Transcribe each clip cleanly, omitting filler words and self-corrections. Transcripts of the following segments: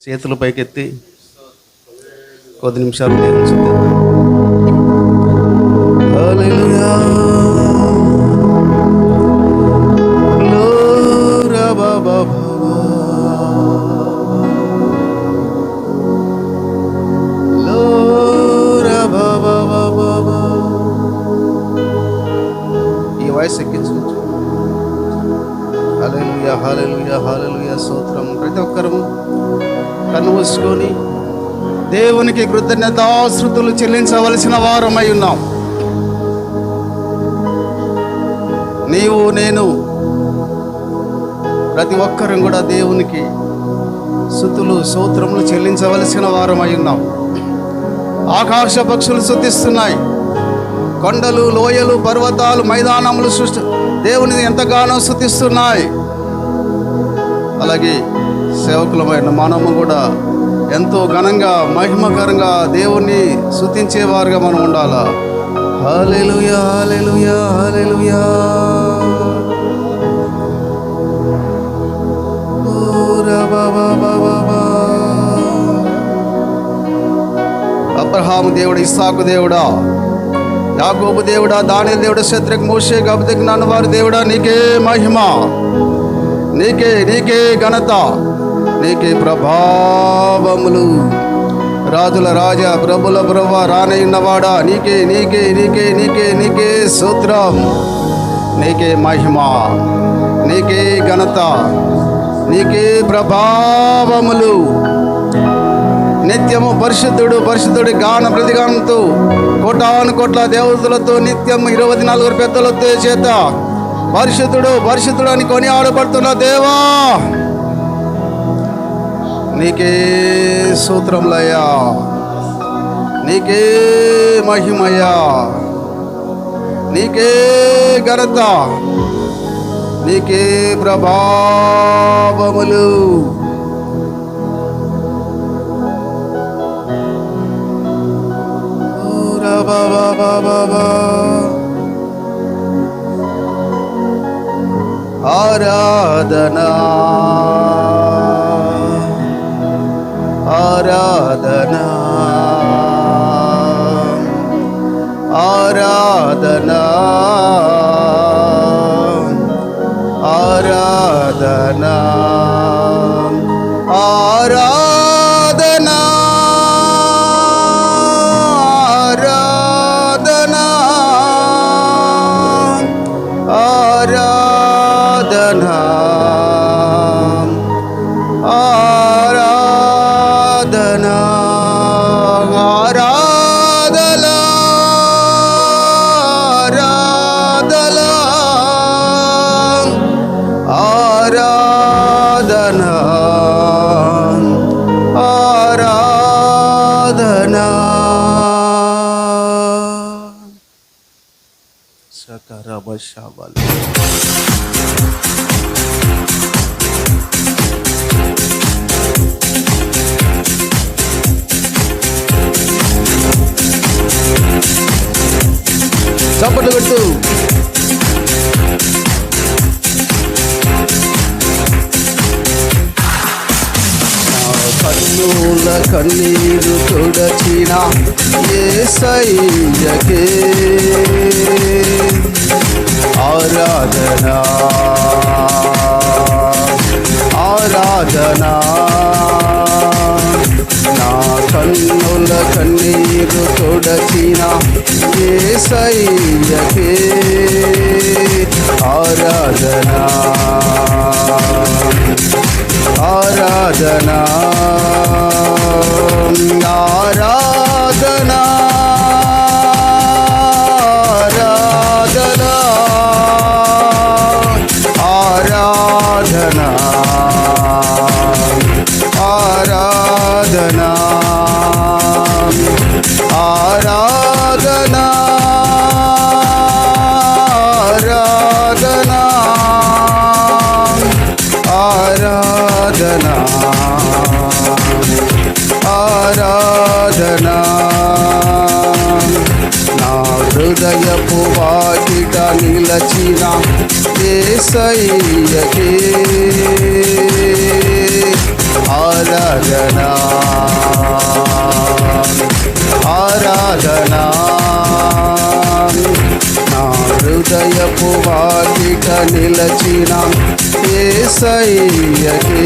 చేతులు పైకెత్తి కొద్ది నిమిషాలు దేవుని హల్లెలూయా లోరా బాబా లోరా బాబా బాబా ఈ వాయిస్ ఎక్కించవచ్చు. హల్లెలూయా హల్లెలూయా హల్లెలూయా స్తోత్రం. ప్రతి ఒక్కరము కన్ను మూసుకొని దేవునికి కృతజ్ఞతాస్తుతులు చెల్లించవలసిన వారమై ఉన్నాం. నీవు నేను ప్రతి ఒక్కరం కూడా దేవునికి స్తుతులు స్తోత్రములు చెల్లించవలసిన వారమై ఉన్నాం. ఆకాశ పక్షులు స్తుతిస్తున్నాయి, కొండలు లోయలు పర్వతాలు మైదానములు సృష్టి దేవుని ఎంతగానో స్తుతిస్తున్నాయి. అలాగే సేవకులమైన మనము కూడా ఎంతో ఘనంగా మహిమకరంగా దేవుణ్ణి స్తుతించేవారుగా మనం ఉండాలా. హల్లెలూయా హల్లెలూయా హల్లెలూయా. అబ్రహాము దేవుడు, ఇస్సాకు దేవుడా, యాకోబు దేవుడా, దానియేలు దేవుడా, శద్రక్ మోషేక్ అబేద్నెగో వారి దేవుడా, నీకే మహిమ, నీకే నీకే ఘనత, నీకే ప్రభావములు. రాజుల రాజా ప్రభుల ప్రభు రానయ్యున్నవాడా, నీకే నీకే నీకే నీకే నీకే స్తోత్రం, నీకే మహిమ, నీకే ఘనత, నీకే ప్రభావములు. నిత్యము పరిశుద్ధుడు పరిశుద్ధుడి గాన ప్రతిగానంతో కోటాను కోట్ల దేవతలతో నిత్యం 24 పెద్దలతో చేత పరిశుద్ధుడు పరిశుద్ధుడు అని కొనియాడబడుతున్న దేవా, నీకే స్తోత్రములయ్యా, నీకే మహిమయ్యా, నీకే ఘనత, నీకే ప్రభావములు. ఆరాధనా ఆరాధనా ఆరాధనా ఆరాధనా ఆరాధనా ఆరాధనా ఆరాధనా ఆరాధనా ఆరాధనా ఆరాధనా. సకరబషాబల్ చప్పట్లు కొట్టు. కన్నుల కన్నీరు తుడచిన యేసయ్యకే ఆరాధనా ఆరాధనా. నా కన్నుల కన్నీరు తుడచిన యేసయ్యకే ఆరాధనా ఆరాధనా ఆరాధనా ఆరాధనా ఆరాధనా ఆరాధనా ఆరాధనా ఆరాధనా ఆరాధనా. నా హృదయపు వాకిట నిలచిన యేసయ్యకే ఆరాధనా ఆరాధనా నా హృదయపు వాకిట నిలచిన యేసయ్యకే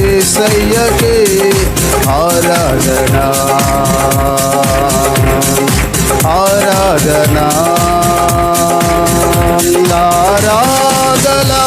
యేసయ్యకే ఆరాధనా ఆరాధనా ఆరాధనా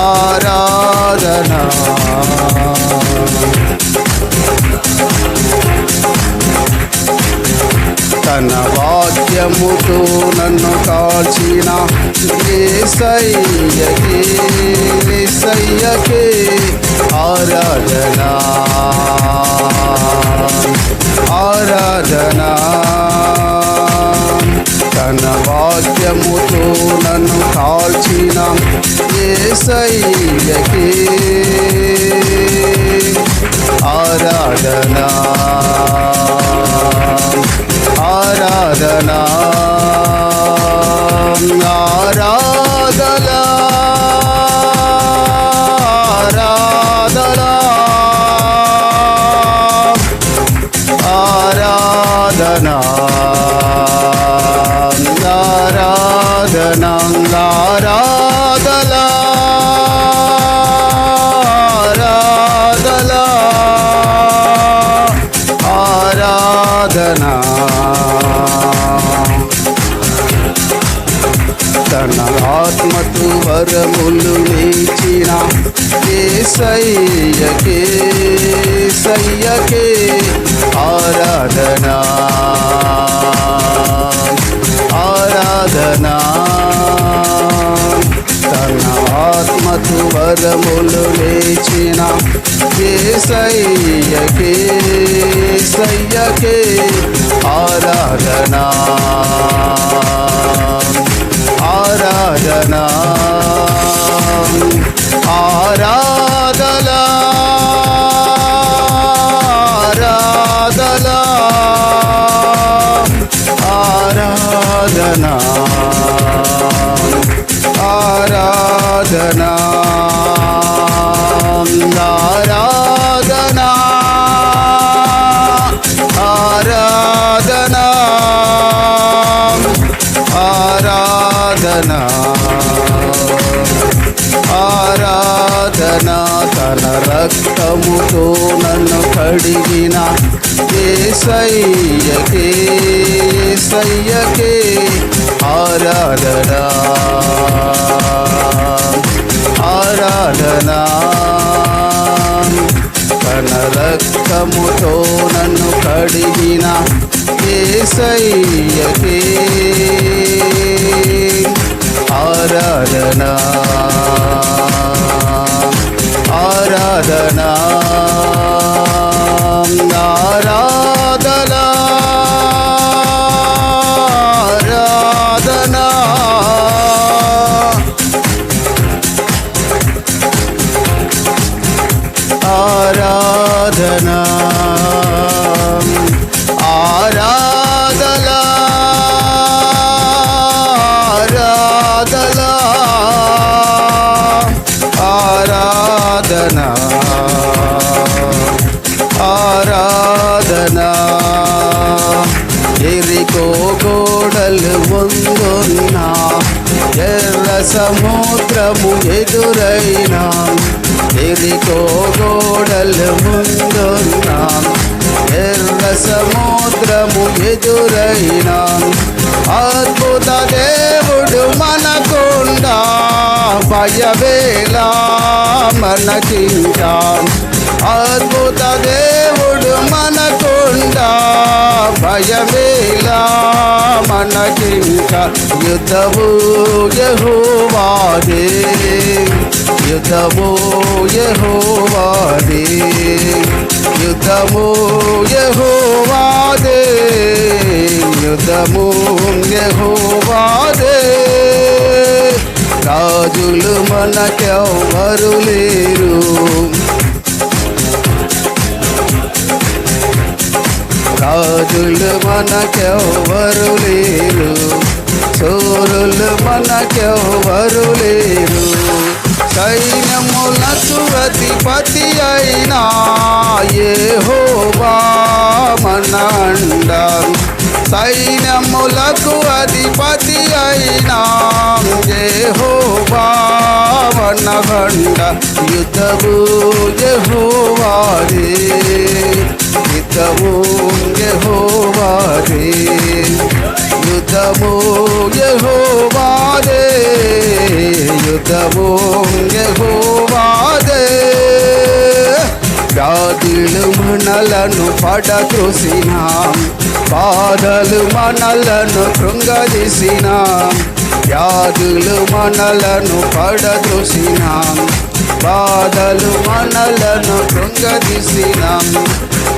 ఆరాధనా తన వాక్యముతో నన్ను కాల్చిన యేసయ్యకే యేసయ్యకే ఆరాధనా ఆరాధనా తన వాక్యముతో నన్ను కాల్చిన యేసయ్యకే ఆరాధనా ఆరాధనా ఆరాధనా ఆరాధనా ఆరాధనా ఆరాధనా ఆరాధనా ఆరాధనా తన ఆత్మకు వరములు ఇచ్చిన యేసయ్యకే యేసయ్యకే ఆరాధనా ఆరాధనా తన ఆత్మకు వరములు లేచిన యేసయ్యకే యేసయ్యకే ఆరాధనా ఆరాధనా ఆరాధనా ఆరాధనా ఆరాధనా ఆరాధనా ఆరాధనా ఆరాధనా ఆరాధనా తన రక్తముతో నన్ను కడిగిన యేసయ్యకే యేసయ్యకే ఆరాధనా ఆరాధనా తన రక్తముతో నన్ను కడిగిన యేసయ్యకే ఆరాధనా ఆరాధనా ఆరాధనా ఆరాధనా ఆరాధనా ఆరాధనా ఆరాధనా ఆరాధనా ఎరికో గోడలు ముందున్న ఎర్ర సముద్రము ఎదురైనా ఎరికో గోడలు ముందున్న ఎర్ర సముద్రము ఎదురైనా అద్భుత దేవుడు మనకుండా భయవేలా మనకింకా అద్భుత దేవుడు మనకుండా భయవేలా మనకింకా యుద్ధము యెహోవాదే యుద్ధము యెహోవాదే యుద్ధము యెహోవాదే యుద్ధము యెహోవాదే రాజులు మనకెవ్వరు లేరు రాజులు మనకెవ్వరు లేరు శూరులు మనకెవ్వరు లేరు. సైన్యములకు అధిపతి అయినా యెహోవా మన అండ. సైన్యములకు అధిపతి అయినా యెహోవా మన అండ. యుద్ధము యెహోవాదే, యుద్ధము యెహోవాదే, యుద్ధము యెహోవాదే, యుద్ధము యెహోవాదే. వ్యాధులు మనలను పడద్రోసిన, బాధలు మనలను కృంగదీసిన, వ్యాధులు మనలను పడద్రోసిన, బాధలు మనలను కృంగదీసిన,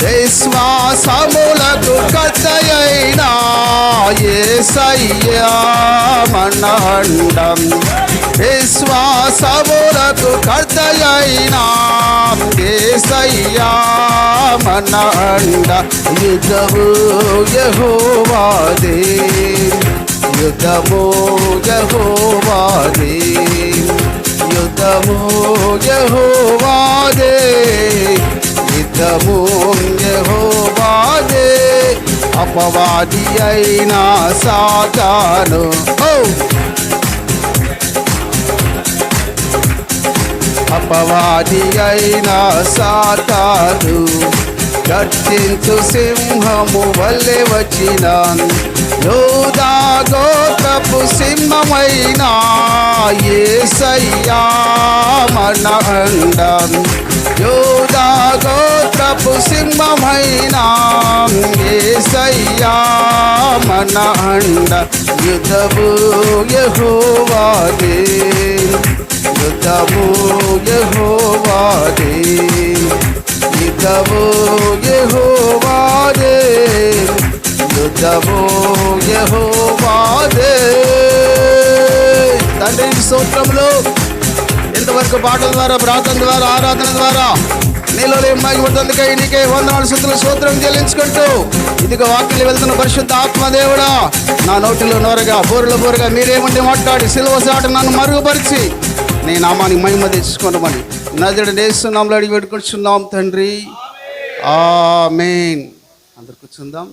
విశ్వాసములకు కర్తయైన యేసయ్యా మన అండ. విశ్వాసములకు కర్తయైన యేసయ్యా మన అండ. యుద్ధము యెహోవాదే, యుద్ధము యెహోవాదే, యుద్ధము యెహోవాదే, యుద్ధము యెహోవాదే. అపవాది అయిన సాతాను అపవాది అయిన సాతాను గర్జించు సింహము వలె వచ్చిన, యూదా గోత్రపు సింహమైన యేసయ్యా మన అండ. యూదా గోత్రపు సింహమైన యేసయ్యా మన అండ. యుద్ధము యెహోవాదే, యుద్ధము యెహోవాదే, యుద్ధము యెహోవాదే, యుద్ధము యెహోవాదే. తండ్రి స్తోత్రములు. ఇంతవరకు పాటల ద్వారా, ప్రార్థన ద్వారా, ఆరాధన ద్వారా నీలో మహిమపడుతుందికై నీకే వందనాలు, స్తుతులు, స్తోత్రం చెల్లించుకుంటూ ఇదిగో వాక్యం వెళ్తున్న పరిశుద్ధ ఆత్మదేవుడా, నా నోటిలో నోరగా బోరుగా మీరేముండి మాట్లాడి సిలువ సాట నన్ను మరుగుపరిచి నీ నామానికి మహిమ తెచ్చుకోనమని నజరేయుడైన యేసు నామములో అడిగి పెట్టుకుంటున్నాం తండ్రి. ఆమేన్. అందరు కూర్చుందాం.